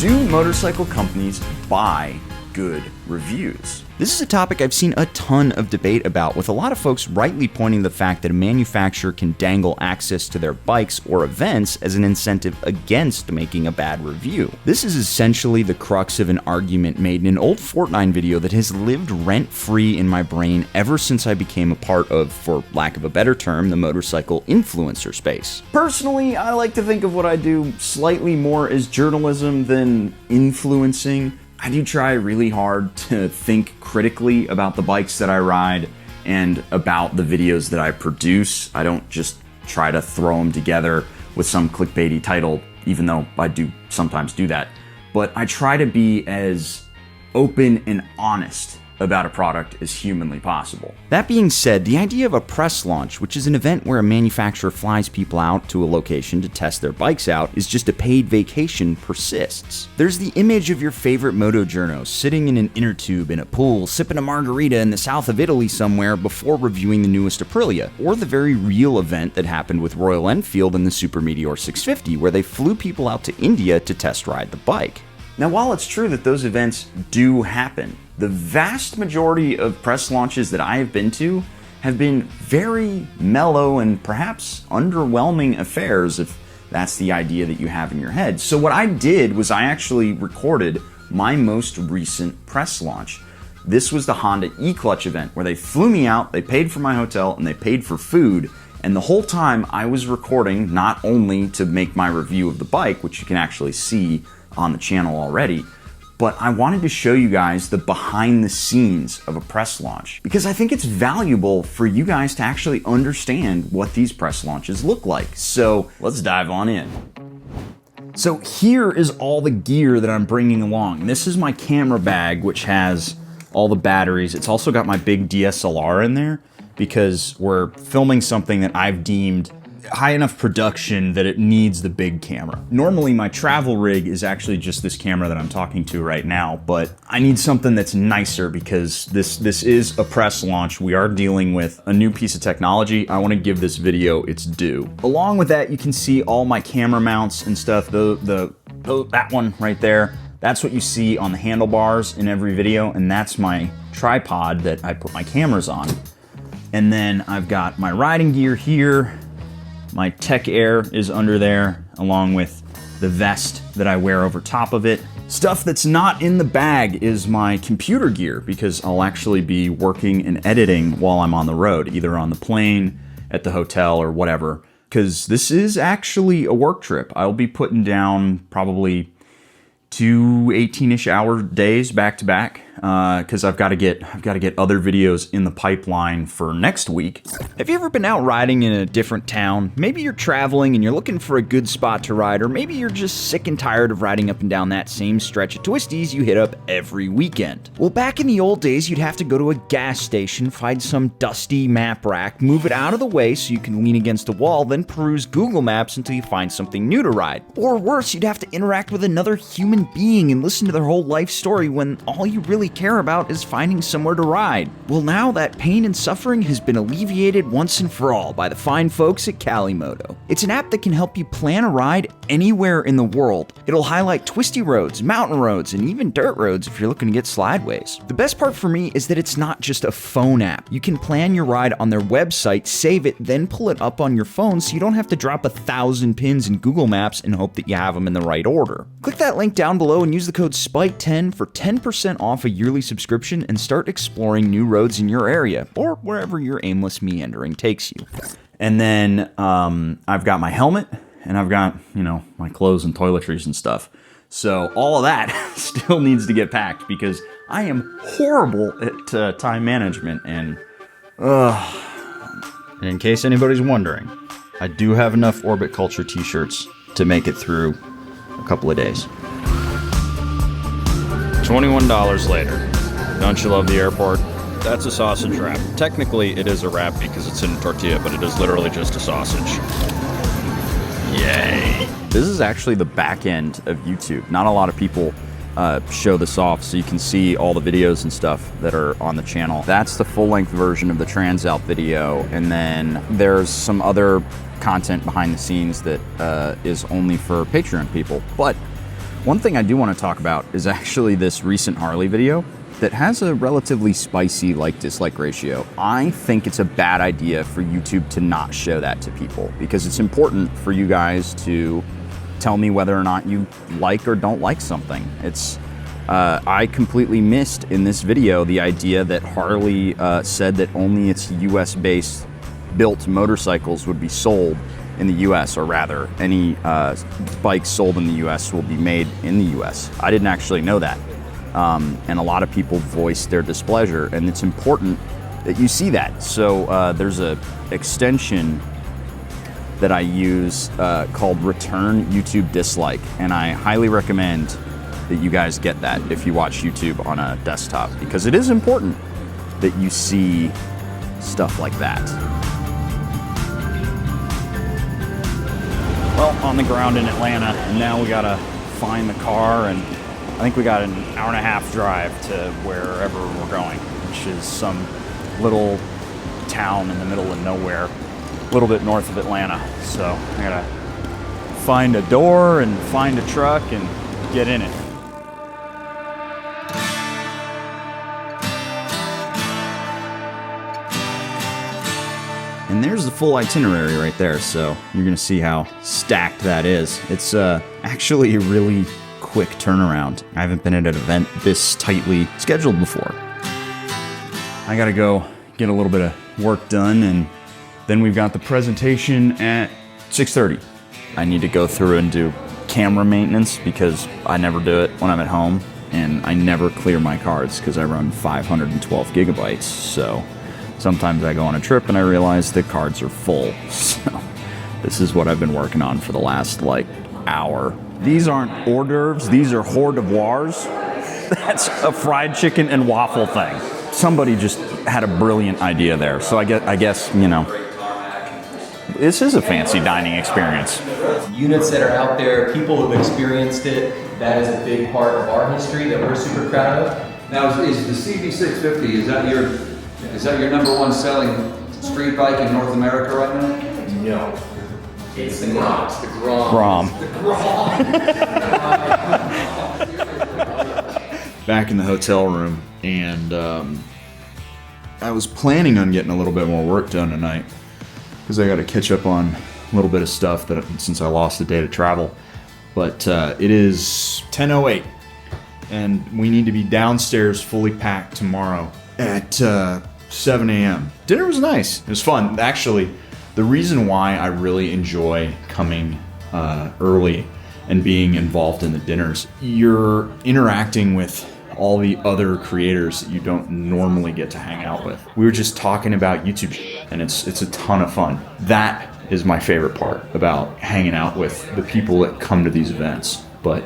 Do motorcycle companies buy good reviews? This is a topic I've seen a ton of debate about, with a lot of folks rightly pointing to the fact that a manufacturer can dangle access to their bikes or events as an incentive against making a bad review. This is essentially the crux of an argument made in an old Fortnite video that has lived rent-free in my brain ever since I became a part of, for lack of a better term, the motorcycle influencer space. Personally, I like to think of what I do slightly more as journalism than influencing. I do try really hard to think critically about the bikes that I ride and about the videos that I produce. I don't just try to throw them together with some clickbaity title, even though I do sometimes do that. But I try to be as open and honest about a product as humanly possible. That being said, the idea of a press launch, which is an event where a manufacturer flies people out to a location to test their bikes out, is just a paid vacation, persists. There's the image of your favorite motojourno sitting in an inner tube in a pool, sipping a margarita in the south of Italy somewhere before reviewing the newest Aprilia, or the very real event that happened with Royal Enfield in the Super Meteor 650, where they flew people out to India to test ride the bike. Now, while it's true that those events do happen, the vast majority of press launches that I have been to have been very mellow and perhaps underwhelming affairs, if that's the idea that you have in your head. So what I did was I actually recorded my most recent press launch. This was the Honda E-Clutch event where they flew me out, they paid for my hotel, and they paid for food. And the whole time I was recording, not only to make my review of the bike, which you can actually see on the channel already, but I wanted to show you guys the behind the scenes of a press launch, because I think it's valuable for you guys to actually understand what these press launches look like. So let's dive on in. So here is all the gear that I'm bringing along. This is my camera bag, which has all the batteries. It's also got my big DSLR in there because we're filming something that I've deemed high enough production that it needs the big camera. Normally my travel rig is actually just this camera that I'm talking to right now, but I need something that's nicer because this is a press launch. We are dealing with a new piece of technology. I want to give this video its due. Along with that, you can see all my camera mounts and stuff. That one right there, that's what you see on the handlebars in every video, and that's my tripod that I put my cameras on. And then I've got my riding gear here. My Tech Air is under there, along with the vest that I wear over top of it. Stuff that's not in the bag is my computer gear, because I'll actually be working and editing while I'm on the road, either on the plane, at the hotel, or whatever. Because this is actually a work trip. I'll be putting down probably 2 18-ish hour days back to back, because I've got to get other videos in the pipeline for next week. Have you ever been out riding in a different town? Maybe you're traveling and you're looking for a good spot to ride, or maybe you're just sick and tired of riding up and down that same stretch of twisties you hit up every weekend. Well, back in the old days, you'd have to go to a gas station, find some dusty map rack, move it out of the way so you can lean against a wall, then peruse Google Maps until you find something new to ride. Or worse, you'd have to interact with another human being and listen to their whole life story when all you really care about is finding somewhere to ride. Well, now that pain and suffering has been alleviated once and for all by the fine folks at Calimoto. It's an app that can help you plan a ride anywhere in the world. It'll highlight twisty roads, mountain roads, and even dirt roads if you're looking to get slideways. The best part for me is that it's not just a phone app. You can plan your ride on their website, save it, then pull it up on your phone so you don't have to drop 1,000 pins in Google Maps and hope that you have them in the right order. Click that link down below and use the code SPIKE10 for 10% off a yearly subscription and start exploring new roads in your area, or wherever your aimless meandering takes you. And then I've got my helmet, and I've got, my clothes and toiletries and stuff. So all of that still needs to get packed because I am horrible at time management. And in case anybody's wondering, I do have enough Orbit Culture t-shirts to make it through a couple of days. $21 later. Don't you love the airport? That's a sausage wrap. Technically, it is a wrap because it's in a tortilla, but it is literally just a sausage. Yay. This is actually the back end of YouTube. Not a lot of people show this off, so you can see all the videos and stuff that are on the channel. That's the full-length version of the Transalp video, and then there's some other content behind the scenes that is only for Patreon people. But One thing I do want to talk about is actually this recent Harley video that has a relatively spicy like-dislike ratio. I think it's a bad idea for YouTube to not show that to people, because it's important for you guys to tell me whether or not you like or don't like something. I completely missed in this video the idea that Harley said that only its US-based built motorcycles would be sold in the US, or rather, any bikes sold in the US will be made in the US. I didn't actually know that. And a lot of people voiced their displeasure, and it's important that you see that. So there's a extension that I use called Return YouTube Dislike, and I highly recommend that you guys get that if you watch YouTube on a desktop, because it is important that you see stuff like that. Well, on the ground in Atlanta, and now we gotta find the car, and I think we got an hour and a half drive to wherever we're going, which is some little town in the middle of nowhere, a little bit north of Atlanta. So I gotta find a door and find a truck and get in it. And there's the full itinerary right there, so you're gonna see how stacked that is. It's actually a really quick turnaround. I haven't been at an event this tightly scheduled before. I gotta go get a little bit of work done, and then we've got the presentation at 6:30. I need to go through and do camera maintenance because I never do it when I'm at home, and I never clear my cards because I run 512 gigabytes, so sometimes I go on a trip and I realize the cards are full. So this is what I've been working on for the last hour. These aren't hors d'oeuvres, these are hors d'oeuvres. That's a fried chicken and waffle thing. Somebody just had a brilliant idea there. So I guess, you know, this is a fancy dining experience. Units that are out there, people who've experienced it, that is a big part of our history that we're super proud of. Now, is the CB650, is that your number one selling street bike in North America right now? No. It's the Grom. The Grom. Back in the hotel room, and I was planning on getting a little bit more work done tonight because I got to catch up on a little bit of stuff that since I lost a day to travel. But it is 10:08, and we need to be downstairs fully packed tomorrow at 7 a.m. Dinner was nice. It was fun. Actually, the reason why I really enjoy coming early and being involved in the dinners, you're interacting with all the other creators that you don't normally get to hang out with. We were just talking about YouTube and it's a ton of fun. That is my favorite part about hanging out with the people that come to these events. But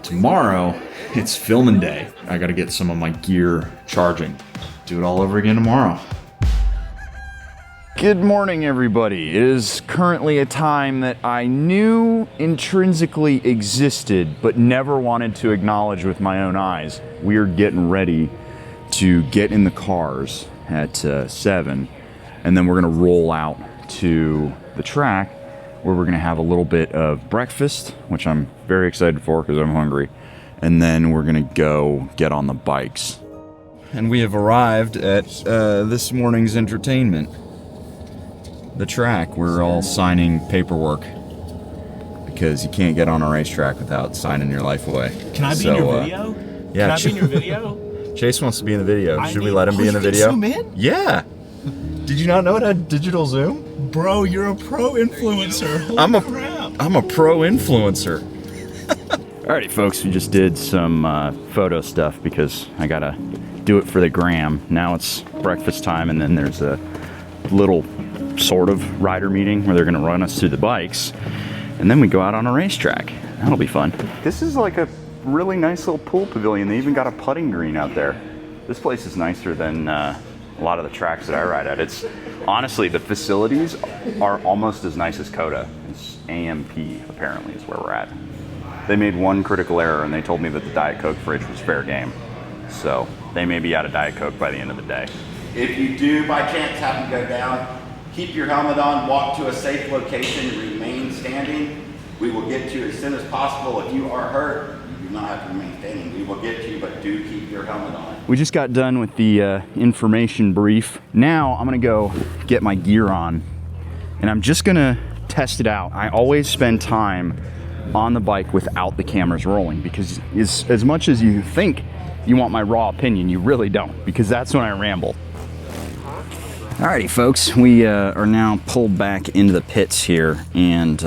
tomorrow, it's filming day. I gotta get some of my gear charging. Do it all over again tomorrow. Good morning, everybody. It is currently a time that I knew intrinsically existed, but never wanted to acknowledge with my own eyes. We are getting ready to get in the cars at 7, and then we're gonna roll out to the track where we're gonna have a little bit of breakfast, which I'm very excited for because I'm hungry, and then we're gonna go get on the bikes. And we have arrived at this morning's entertainment. The track. We're all signing paperwork because you can't get on a racetrack without signing your life away. Can I be in your video? Yeah. Can I be in your video? Chase wants to be in the video. Should we let him be in the video? Zoom in? Yeah. Did you not know it had digital zoom? Bro, you're a pro influencer. Holy crap. I'm a pro influencer. Alrighty, folks. We just did some photo stuff because I gotta do it for the gram. Now it's breakfast time, and then there's a little sort of rider meeting where they're going to run us through the bikes, and then we go out on a racetrack. That'll be fun. This is like a really nice little pool pavilion. They even got a putting green out there. This place is nicer than a lot of the tracks that I ride at. It's honestly, the facilities are almost as nice as COTA. It's AMP apparently is where we're at. They made one critical error, and they told me that the Diet Coke fridge was fair game. So they may be out of Diet Coke by the end of the day. If you do by chance happen to go down, keep your helmet on, walk to a safe location, remain standing. We will get to you as soon as possible. If you are hurt, have to maintain. We will get you, but do keep your helmet on. We just got done with the information brief. Now I'm gonna go get my gear on, and I'm just gonna test it out. I always spend time on the bike without the cameras rolling, because as much as you think you want my raw opinion, you really don't, because that's when I ramble. Alrighty folks, we are now pulled back into the pits here, and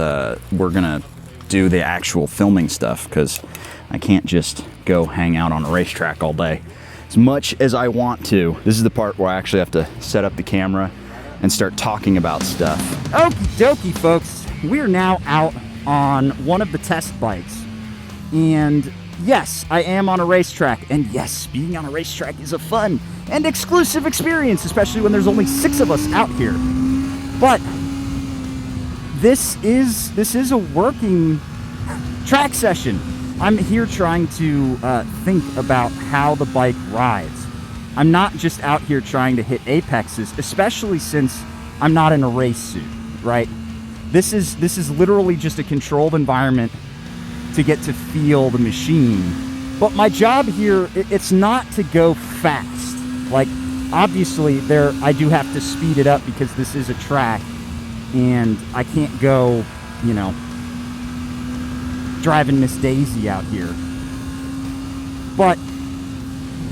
we're gonna do the actual filming stuff, because I can't just go hang out on a racetrack all day as much as I want to. This is the part where I actually have to set up the camera and start talking about stuff. Okie dokie folks, we're now out on one of the test bikes, and yes, I am on a racetrack, and yes, being on a racetrack is a fun and exclusive experience, especially when there's only 6 of us out here. But this is a working track session. I'm here trying to think about how the bike rides. I'm not just out here trying to hit apexes, especially since I'm not in a race suit, right? This is literally just a controlled environment to get to feel the machine. But my job here, it's not to go fast. Like, obviously I do have to speed it up because this is a track, and I can't go, you know, driving Miss Daisy out here. But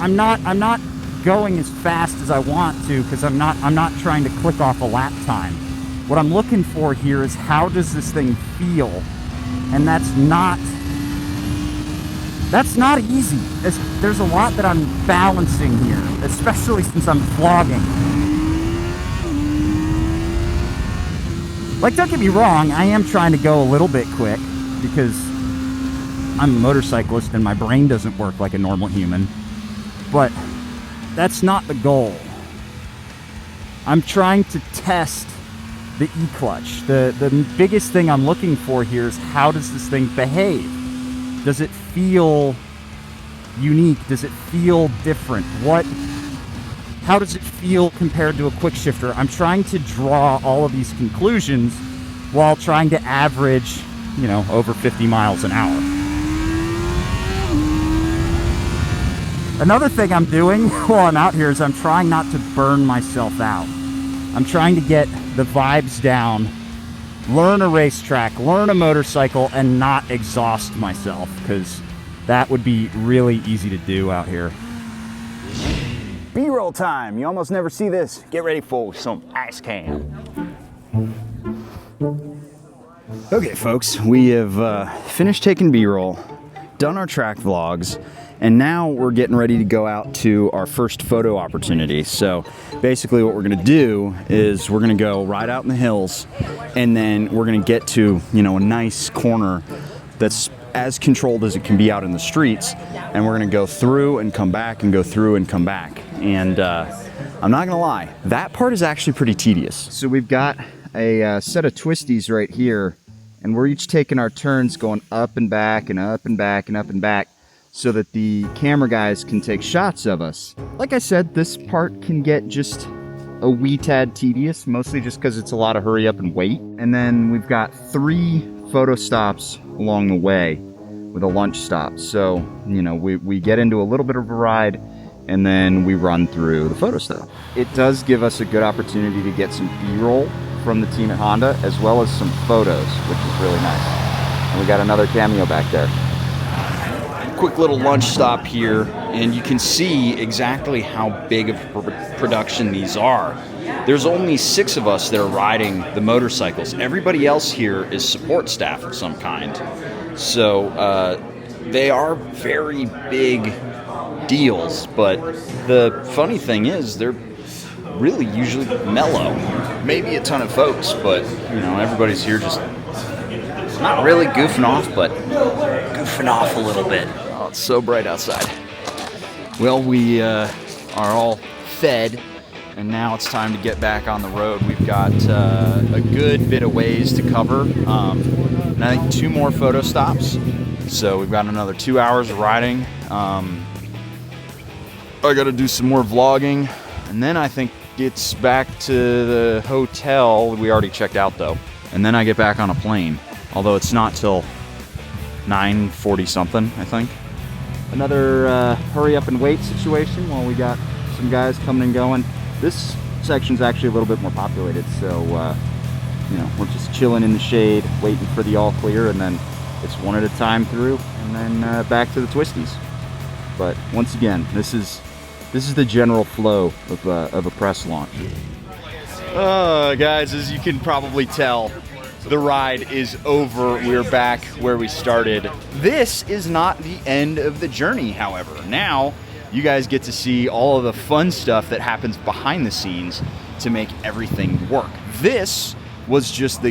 I'm not going as fast as I want to, because I'm not trying to click off a lap time. What I'm looking for here is, how does this thing feel? And that's not easy. There's a lot that I'm balancing here, especially since I'm vlogging. Like, don't get me wrong, I am trying to go a little bit quick because I'm a motorcyclist and my brain doesn't work like a normal human. But that's not the goal. I'm trying to test the E-clutch. The biggest thing I'm looking for here is, how does this thing behave? Does it feel unique? Does it feel different? How does it feel compared to a quick shifter? I'm trying to draw all of these conclusions while trying to average, you know, over 50 miles an hour. Another thing I'm doing while I'm out here is I'm trying not to burn myself out. I'm trying to get the vibes down, learn a racetrack, learn a motorcycle, and not exhaust myself, because that would be really easy to do out here. B-roll time. You almost never see this. Get ready for some ice cam. Okay, folks, we have finished taking B-roll, done our track vlogs, and now we're getting ready to go out to our first photo opportunity. So basically what we're gonna do is we're gonna go right out in the hills, and then we're gonna get to, you know, a nice corner that's as controlled as it can be out in the streets, and we're gonna go through and come back and go through and come back. And I'm not gonna lie, that part is actually pretty tedious. So we've got a set of twisties right here, and we're each taking our turns going up and back and up and back and up and back, so that the camera guys can take shots of us. Like I said, this part can get just a wee tad tedious, mostly just because it's a lot of hurry up and wait. And then we've got 3 photo stops along the way with a lunch stop. So, you know, we get into a little bit of a ride, and then we run through the photo stop. It does give us a good opportunity to get some B-roll from the team at Honda, as well as some photos, which is really nice. And we got another cameo back there. Quick little lunch stop here, and you can see exactly how big of production these are. There's only 6 of us that are riding the motorcycles. Everybody else here is support staff of some kind. So they are very big deals, but the funny thing is they're really usually mellow. Maybe a ton of folks, but you know, everybody's here just not really goofing off, but goofing off a little bit. Oh, it's so bright outside. Well, we are all fed, and now it's time to get back on the road. We've got a good bit of ways to cover, and I think 2 more photo stops. So we've got another 2 hours of riding. I got to do some more vlogging, and then I think it's back to the hotel. We already checked out though, and then I get back on a plane. Although it's not till 9:40 something, I think. Another hurry up and wait situation while we got some guys coming and going. This section's actually a little bit more populated, so you know, we're just chilling in the shade, waiting for the all clear, and then it's one at a time through, and then back to the twisties. But once again, this is the general flow of a press launch. Guys, as you can probably tell, the ride is over. We're back where we started. This is not the end of the journey, however. Now, you guys get to see all of the fun stuff that happens behind the scenes to make everything work. This was just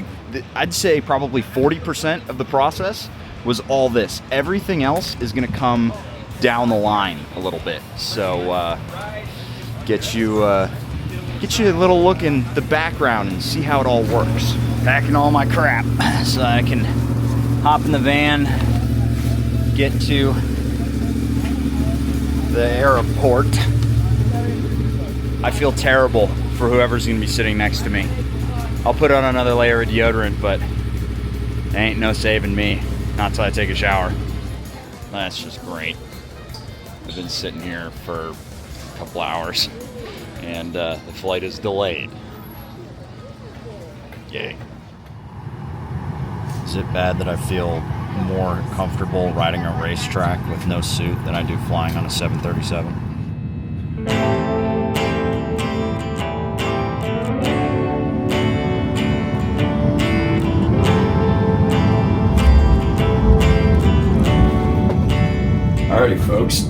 I'd say probably 40% of the process was all this. Everything else is gonna come down the line a little bit. So, get you a little look in the background and see how it all works. Packing all my crap so I can hop in the van, get to the airport. I feel terrible for whoever's gonna be sitting next to me. I'll put on another layer of deodorant, but there ain't no saving me. Not till I take a shower. That's just great. I've been sitting here for a couple hours, and the flight is delayed. Yay. Is it bad that I feel more comfortable riding a racetrack with no suit than I do flying on a 737? Alrighty, folks.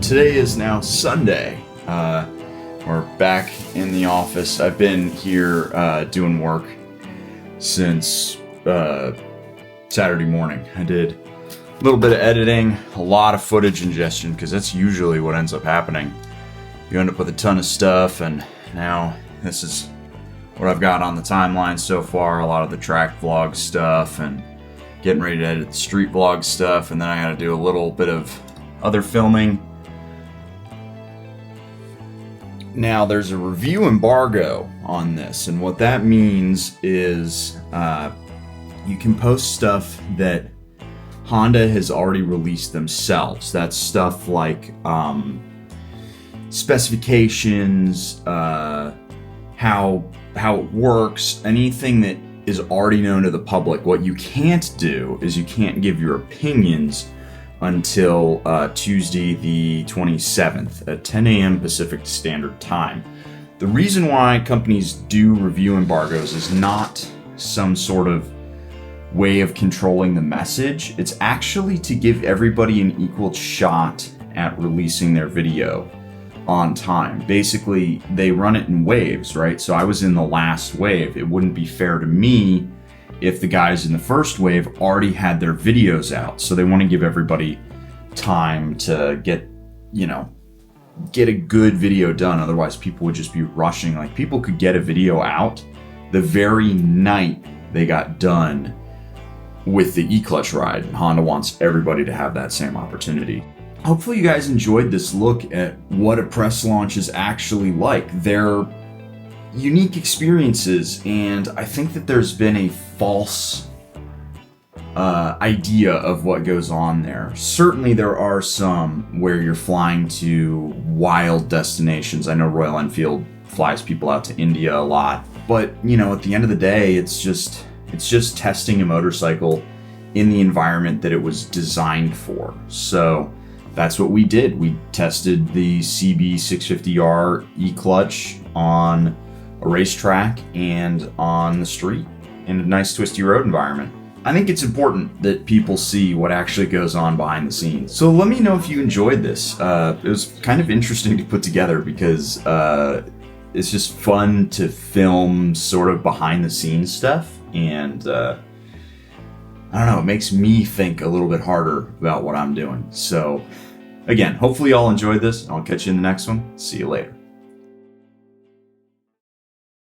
Today is now Sunday. We're back in the office. I've been here doing work since Saturday morning. I did a little bit of editing, a lot of footage ingestion, because that's usually what ends up happening. You end up with a ton of stuff, and now this is what I've got on the timeline so far. A lot of the track vlog stuff, and getting ready to edit the street vlog stuff, and then I gotta do a little bit of other filming. Now, there's a review embargo on this, and what that means is you can post stuff that Honda has already released themselves. That's stuff like specifications, how it works, anything that is already known to the public. What you can't do is you can't give your opinions until Tuesday the 27th at 10 a.m. Pacific Standard Time. The reason why companies do review embargoes is not some sort of way of controlling the message. It's actually to give everybody an equal shot at releasing their video on time. Basically, they run it in waves, right? So I was in the last wave. It wouldn't be fair to me if the guys in the first wave already had their videos out. So they want to give everybody time to get a good video done. Otherwise, people would just be rushing. Like, people could get a video out the very night they got done with the E-Clutch ride. Honda wants everybody to have that same opportunity. Hopefully you guys enjoyed this look at what a press launch is actually like. They're unique experiences, and I think that there's been a false idea of what goes on there. Certainly there are some where you're flying to wild destinations. I know Royal Enfield flies people out to India a lot, but at the end of the day, it's just testing a motorcycle in the environment that it was designed for. So that's what we did. We tested the CB650R E-Clutch on a racetrack and on the street in a nice twisty road environment. I think it's important that people see what actually goes on behind the scenes. So let me know if you enjoyed this. It was kind of interesting to put together because it's just fun to film sort of behind the scenes stuff. And I don't know, it makes me think a little bit harder about what I'm doing. So again, hopefully y'all enjoyed this. I'll catch you in the next one. See you later.